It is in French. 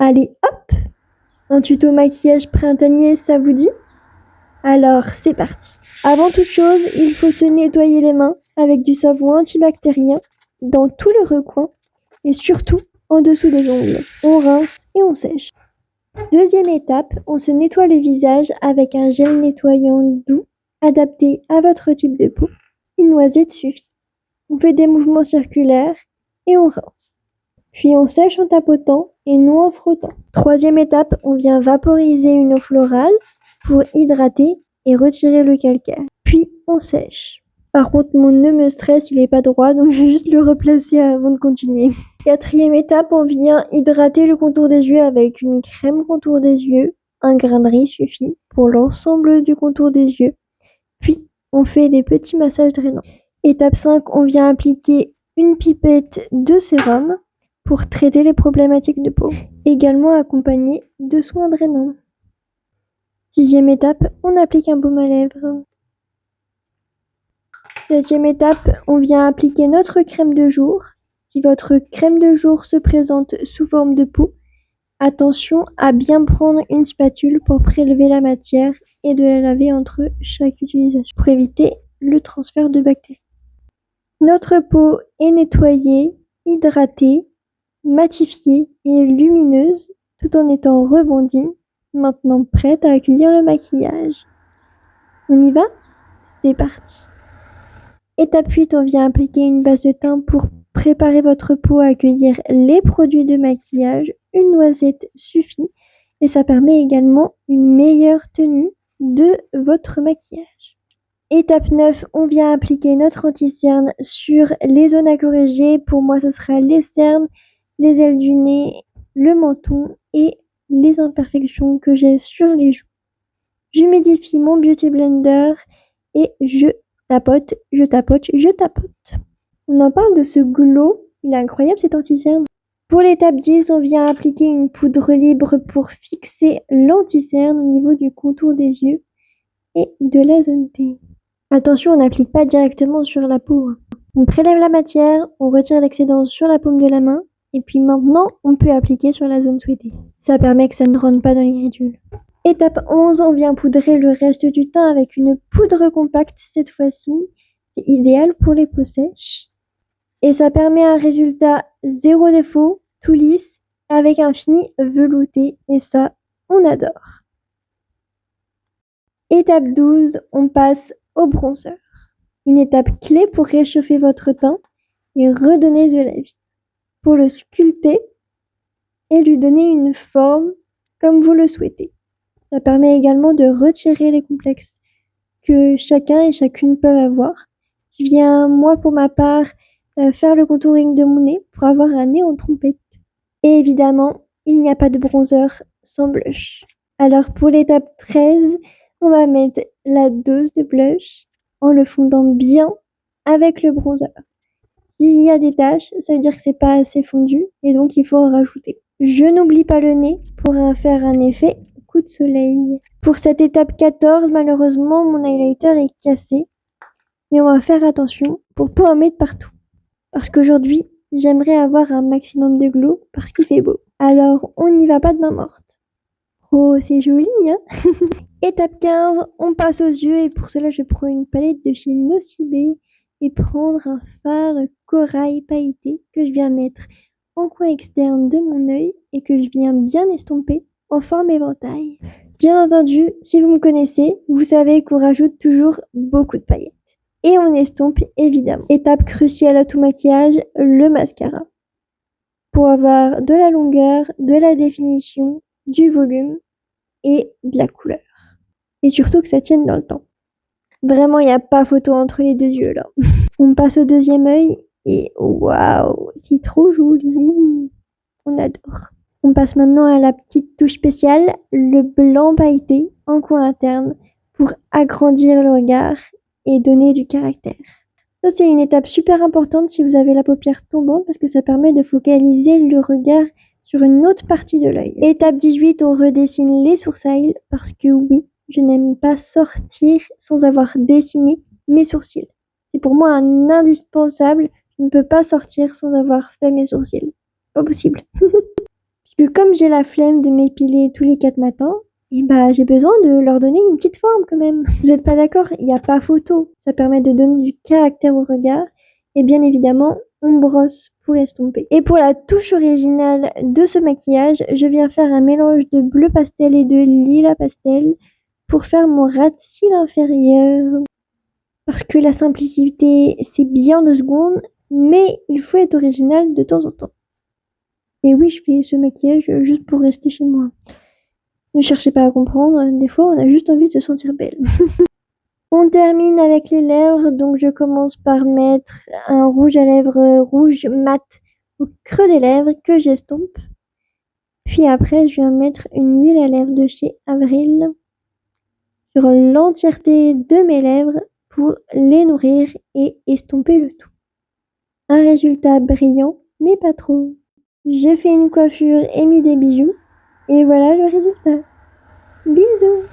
Allez hop, un tuto maquillage printanier, ça vous dit? Alors c'est parti. Avant toute chose, il faut se nettoyer les mains avec du savon antibactérien dans tout le recoin et surtout en dessous des ongles. On rince et on sèche. Deuxième étape, on se nettoie le visage avec un gel nettoyant doux adapté à votre type de peau. Une noisette suffit. On fait des mouvements circulaires et on rince. Puis on sèche en tapotant et non en frottant. Troisième étape, on vient vaporiser une eau florale pour hydrater et retirer le calcaire. Puis on sèche. Par contre, mon nœud me stresse, il n'est pas droit, donc je vais juste le replacer avant de continuer. Quatrième étape, on vient hydrater le contour des yeux avec une crème contour des yeux. Un grain de riz suffit pour l'ensemble du contour des yeux. Puis, on fait des petits massages drainants. Étape 5, on vient appliquer une pipette de sérum pour traiter les problématiques de peau, également accompagné de soins drainants. Sixième étape, on applique un baume à lèvres. Septième étape, on vient appliquer notre crème de jour. Si votre crème de jour se présente sous forme de poux, attention à bien prendre une spatule pour prélever la matière et de la laver entre chaque utilisation pour éviter le transfert de bactéries. Notre peau est nettoyée, hydratée, matifiée et lumineuse tout en étant rebondie, maintenant prête à accueillir le maquillage. On y va? C'est parti! Étape 8, on vient appliquer une base de teint pour préparer votre peau à accueillir les produits de maquillage. Une noisette suffit et ça permet également une meilleure tenue de votre maquillage. Étape 9, on vient appliquer notre anti-cerne sur les zones à corriger. Pour moi, ce sera les cernes, les ailes du nez, le menton et les imperfections que j'ai sur les joues. J'humidifie mon Beauty Blender et je tapote. On en parle de ce glow, il est incroyable cet anti-cerne. Pour l'étape 10, on vient appliquer une poudre libre pour fixer l'anti-cerne au niveau du contour des yeux et de la zone T. Attention, on n'applique pas directement sur la peau. On prélève la matière, on retire l'excédent sur la paume de la main et puis maintenant, on peut appliquer sur la zone souhaitée. Ça permet que ça ne rentre pas dans les ridules. Étape 11, on vient poudrer le reste du teint avec une poudre compacte cette fois-ci. C'est idéal pour les peaux sèches. Et ça permet un résultat zéro défaut, tout lisse, avec un fini velouté. Et ça, on adore. Étape 12, on passe au bronzer. Une étape clé pour réchauffer votre teint et redonner de la vie. Pour le sculpter et lui donner une forme comme vous le souhaitez. Ça permet également de retirer les complexes que chacun et chacune peuvent avoir. Je viens, moi, pour ma part, faire le contouring de mon nez pour avoir un nez en trompette. Et évidemment, il n'y a pas de bronzer sans blush. Alors, pour l'étape 13, on va mettre la dose de blush en le fondant bien avec le bronzer. S'il y a des taches, ça veut dire que c'est pas assez fondu et donc il faut en rajouter. Je n'oublie pas le nez pour faire un effet coup de soleil. Pour cette étape 14, malheureusement, mon highlighter est cassé. Mais on va faire attention pour pas en mettre partout. Parce qu'aujourd'hui, j'aimerais avoir un maximum de glow parce qu'il fait beau. Alors, on n'y va pas de main morte. Oh, c'est joli, hein? Étape 15, on passe aux yeux et pour cela, je prends une palette de chez Nocibé et prendre un fard corail pailleté que je viens mettre en coin externe de mon œil et que je viens bien estomper en forme éventail. Bien entendu, si vous me connaissez, vous savez qu'on rajoute toujours beaucoup de paillettes. Et on estompe évidemment. Étape cruciale à tout maquillage, le mascara. Pour avoir de la longueur, de la définition, du volume et de la couleur. Et surtout que ça tienne dans le temps. Vraiment, il n'y a pas photo entre les deux yeux là. On passe au deuxième œil et waouh, c'est trop joli. On adore. On passe maintenant à la petite touche spéciale, le blanc pailleté en coin interne pour agrandir le regard et donner du caractère. Ça, c'est une étape super importante si vous avez la paupière tombante parce que ça permet de focaliser le regard sur une autre partie de l'œil. Étape 18, on redessine les sourcils parce que oui, je n'aime pas sortir sans avoir dessiné mes sourcils. C'est pour moi un indispensable. Je ne peux pas sortir sans avoir fait mes sourcils. Pas possible. Parce que comme j'ai la flemme de m'épiler tous les 4 matins, et bah, j'ai besoin de leur donner une petite forme quand même. Vous êtes pas d'accord? Il n'y a pas photo. Ça permet de donner du caractère au regard. Et bien évidemment, on brosse pour estomper. Et pour la touche originale de ce maquillage, je viens faire un mélange de bleu pastel et de lilas pastel pour faire mon ras de cils inférieur. Parce que la simplicité, c'est bien 2 secondes, mais il faut être original de temps en temps. Et oui, je fais ce maquillage juste pour rester chez moi. Ne cherchez pas à comprendre, des fois on a juste envie de se sentir belle. On termine avec les lèvres, donc je commence par mettre un rouge à lèvres rouge mat au creux des lèvres que j'estompe. Puis après, je viens mettre une huile à lèvres de chez Avril sur l'entièreté de mes lèvres pour les nourrir et estomper le tout. Un résultat brillant, mais pas trop. J'ai fait une coiffure et mis des bijoux, et voilà le résultat. Bisous!